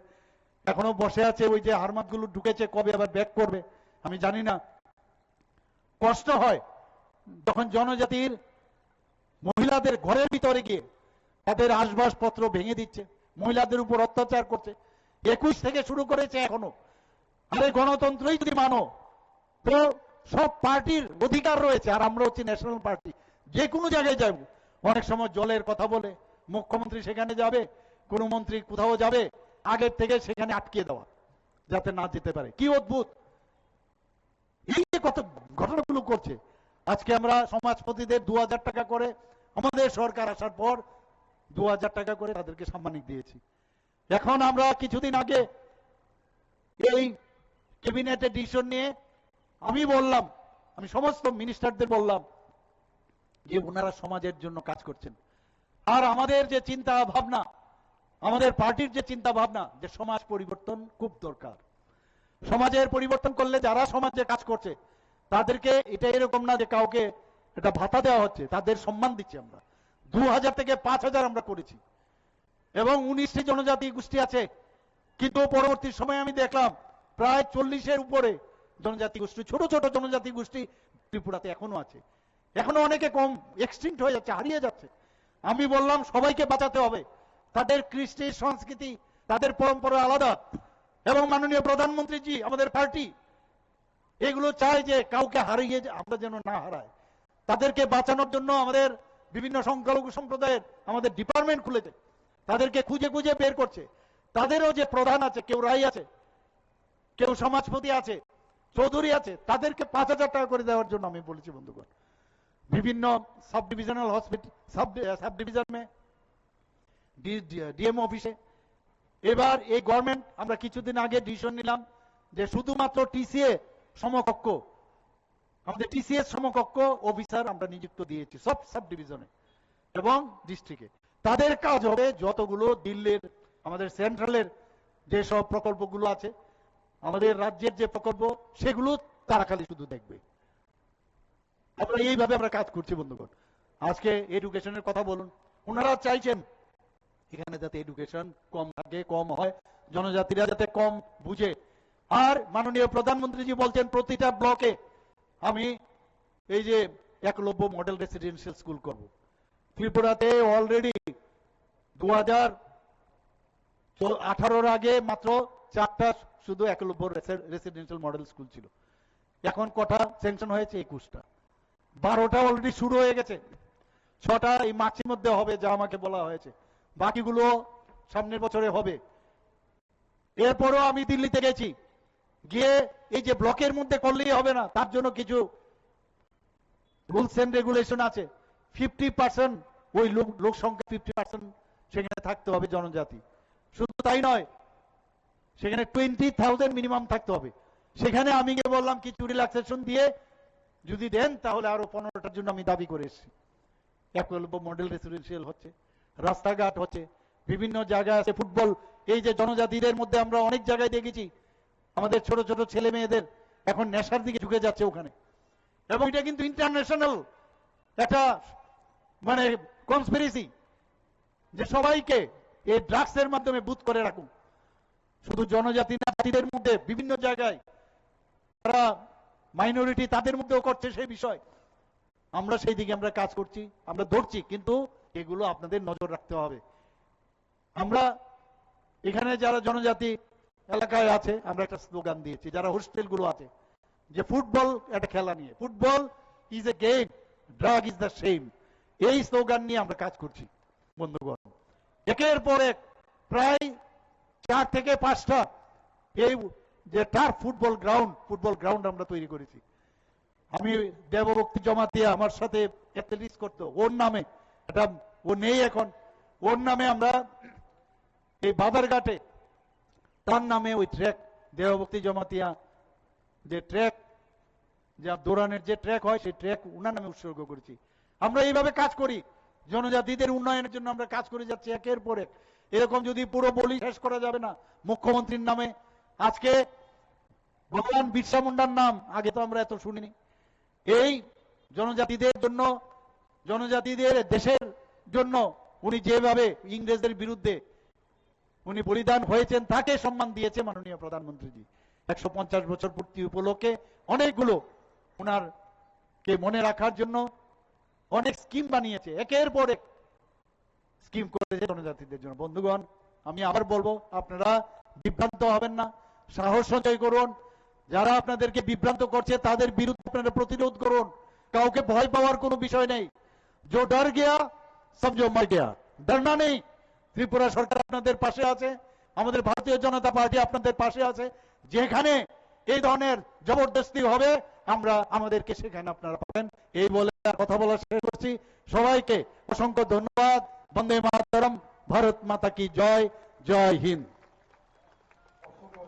এখনো বসে আছে ওই যে হারমাতগুলো ঢুকেছে, কবে আবার ব্যাক করবে আমি জানি না। কষ্ট হয় যখন জনজাতির মহিলাদের ঘরের ভিতরে গিয়ে তাদের আসবাবপত্র ভেঙে দিচ্ছে, মহিলাদের উপর অত্যাচার করছে। 21 থেকে শুরু করেছে এখনো। আরে গণতন্ত্রই যদি মানো তো সব পার্টির অধিকার রয়েছে, আর আমরা হচ্ছি ন্যাশনাল পার্টি, যে কোনো জায়গায় যাব। অনেক সময় জলের কথা বলে মুখ্যমন্ত্রী সেখানে যাবে, কোন মন্ত্রী কোথাও যাবে, আগের থেকে সেখানে আটকে দেওয়া যাতে না যেতে পারে। কি অদ্ভুত এই যে কত ঘটনাগুলো করছে। আজকে আমরা সমাজপতিদের 2000 টাকা করে, আমাদের সরকার আসার পর 2000 টাকা করে তাদেরকে সাম্মানিক দিয়েছি। এখন আমরা কিছুদিন আগে এই ক্যাবিনেটে ডিসিশন নিয়ে আমি বললাম, আমি সমস্ত মিনিস্টারদের বললাম যে ওনারা সমাজের জন্য কাজ করছেন। আর আমাদের যে চিন্তা ভাবনা, আমাদের পার্টির যে চিন্তা ভাবনা যে সমাজ পরিবর্তন খুব দরকার। সমাজের পরিবর্তন করলে যারা সমাজে কাজ করছে তাদেরকে এটা এরকম না যে কাউকে এটা ভাতা দেওয়া হচ্ছে, তাদের সম্মান দিচ্ছি আমরা। 2000 থেকে 5000 আমরা করেছি এবং 19টি জনজাতি গোষ্ঠী আছে। কিন্তু পরবর্তী সময়ে আমি দেখলাম প্রায় 40-এর উপরে জনজাতি গোষ্ঠী, ছোট ছোট জনজাতি গোষ্ঠী ত্রিপুরাতে এখনো আছে। এখনো অনেকে কম এক্সটিংক্ট হয়ে যাচ্ছে, হারিয়ে যাচ্ছে। আমি বললাম সবাইকে বাঁচাতে হবে। তাদের কৃষ্টি সংস্কৃতি, তাদের পরম্পরা আলাদা। এবং মাননীয় প্রধানমন্ত্রীজি আমাদের পার্টি এগুলো চায় যে কাউকে হারিয়ে আমরা যেন না হারায়। তাদেরকে বাঁচানোর জন্য আমাদের বিভিন্ন সংখ্যালঘু সম্প্রদায়ের আমাদের ডিপার্টমেন্ট খুলেছে, তাদেরকে খুঁজে খুঁজে বের করছে। তাদেরও যে প্রধান আছে, কেউ রাই আছে, কেউ সমাজপতি আছে, চৌধুরী আছে, তাদেরকে 5000 টাকা করে দেওয়ার জন্য আমি বলেছি বন্ধুগণ। বিভিন্ন সাব ডিভিজনাল হসপিটাল, সাব ডিভিজন में ডিএম অফিসে। এবার এই গভর্নমেন্ট আমরা কিছুদিন আগে ডিসিশন নিলাম যে শুধুমাত্র টিসিএ সমকক্ষ, আমাদের টিসিএস সমকক্ষ অফিসার আমরা নিযুক্ত দিয়েছি সব সাব ডিভিশনে এবং ডিস্ট্রিক্টে। তাদের কাজ হবে যতগুলো দিল্লির আমাদের সেন্ট্রালের যেসব প্রকল্পগুলো আছে, আমাদের রাজ্যের যে প্রকল্প সেগুলো তারা খালি শুধু দেখবে। আমরা এইভাবে আমরা কাজ করছি বন্ধুগণ। আজকে এডুকেশনের কথা বলুন, ওনারা চাইছেন এখানে যাতে এডুকেশন কম থাকে, কম হয়, জনজাতিরা যাতে কম বুঝে। আর মাননীয় প্রধানমন্ত্রীজি বলছেন প্রতিটা ব্লকে আমি এই যে একলব্য মডেল রেসিডেন্সিয়াল স্কুল করব। ত্রিপুরাতে অলরেডি 2018-র আগে মাত্র 4টা শুধু একলব্য রেসিডেন্সিয়াল মডেল স্কুল ছিল। এখন কটা স্যাংশন হয়েছে? 21টা। 12টা অলরেডি শুরু হয়ে গেছে, 6টা এই মার্চের মধ্যে হবে যা আমাকে বলা হয়েছে, বাকিগুলো সামনের বছরে হবে। এরপরও আমি দিল্লিতে গেছি, গিয়ে এই যে ব্লকের মধ্যে করলেই হবে না, তার জন্য কিছু রুলস এন্ড রেগুলেশন আছে। 50% ওই লোক সংখ্যা 50% সেখানে থাকতে হবে জনজাতি। শুধু তাই নয়, সেখানে 20,000 মিনিমাম থাকতে হবে। সেখানে আমি গিয়ে বললাম কিছু রিল্যাক্সেশন দিয়ে যদি দেন তাহলে আরো 15টার জন্য আমি দাবি করে এসেছি। একলব্য মডেল রেসিডেন্সিয়াল হচ্ছে, রাস্তাঘাট হচ্ছে, বিভিন্ন জায়গায় আছে ফুটবল। এই যে জনজাতিদের মধ্যে আমরা অনেক জায়গায় দেখেছি আমাদের ছোট ছোট ছেলে মেয়েদের এখন নেশার দিকে ঝুঁকে যাচ্ছে ওখানে, এবং এটা কিন্তু ইন্টারন্যাশনাল একটা মানে কনস্পিরেসি, যে সবাইকে এই ড্রাগসের মাধ্যমে বুথ করে রাখুন। শুধু জনজাতি না, জাতিদের মধ্যে বিভিন্ন জায়গায় তারা মাইনরিটি, তাদের মধ্যেও করছে সেই বিষয়। আমরা সেই দিকে আমরা কাজ করছি, আমরা ধরছি, কিন্তু এগুলো আপনাদের নজর রাখতে হবে। আমরা এখানে যারা জনজাতি এলাকায় আছে, আমরা একটা স্লোগান দিয়েছি, যারা হোস্টেল গুলো আছে, যে ফুটবল একটা খেলা নিয়ে, football is a game, drug is the same, এই স্লোগান নিয়ে আমরা কাজ করছি। বন্ধুগণ, একের পর এক প্রায় 4 থেকে 5টা এই যে টার্ফ ফুটবল গ্রাউন্ড আমরা তৈরি করেছি। আমি দেবভক্তি জমাতিয়া আমার সাথে অ্যাথলেটিক্স করতো, ওর নামে, এটা ও নেই এখন, ওর নামে আমরা এই বাজারঘাটে তার নামে ওই ট্র্যাক, দেবভক্তি জমাতিয়া যে ট্র্যাক, যা দৌড়ানোর যে ট্র্যাক হয়, সেই ট্র্যাক উনার নামে উৎসর্গ করেছি। আমরা এইভাবে কাজ করি, জনজাতিদের উন্নয়নের জন্য আমরা কাজ করে যাচ্ছি একের পর এক। এরকম যদি পুরো বলি শেষ করা যাবে না। মুখ্যমন্ত্রীর নামে আজকে ভগবান বিরসা মুন্ডার নাম আগে তো আমরা এত শুনিনি। এই জনজাতিদের জন্য, জনজাতিদের দেশের জন্য উনি যেভাবে ইংরেজদের বিরুদ্ধে উনি বলিদান হয়েছেন, তাকে সম্মান দিয়েছে মাননীয় প্রধানমন্ত্রীজি। 150 বছর পূর্তি উপলক্ষে অনেকগুলো ওনার কে মনে রাখার জন্য অনেক স্কিম বানিয়েছে, একের পর এক স্কিম করেছে জনজাতিদের জন্য। বন্ধুগণ, আমি আবার বলবো, আপনারা বিভ্রান্ত হবেন না, সাহস সঞ্চয় করুন। যারা আপনাদেরকে বিভ্রান্ত করছে তাদের বিরুদ্ধে আপনারা প্রতিরোধ করুন। কাউকে ভয় পাওয়ার কোনো বিষয় নেই। जो डर गया समझो मर गया, डरना नहीं। ত্রিপুরা সরকার আপনাদের পাশে আছে, আমাদের ভারতীয় জনতা পার্টি আপনাদের পাশে আছে। যেখানে এই ধরনের জবরদস্তি হবে, আমরা আমাদেরকে সেখানে আপনারা পাবেন। এই বলে কথা বলা শেষ করছি। সবাইকে অসংখ্য ধন্যবাদ। বন্দে মাতরম, ভারত মাতা কি জয়, জয় হিন্দ।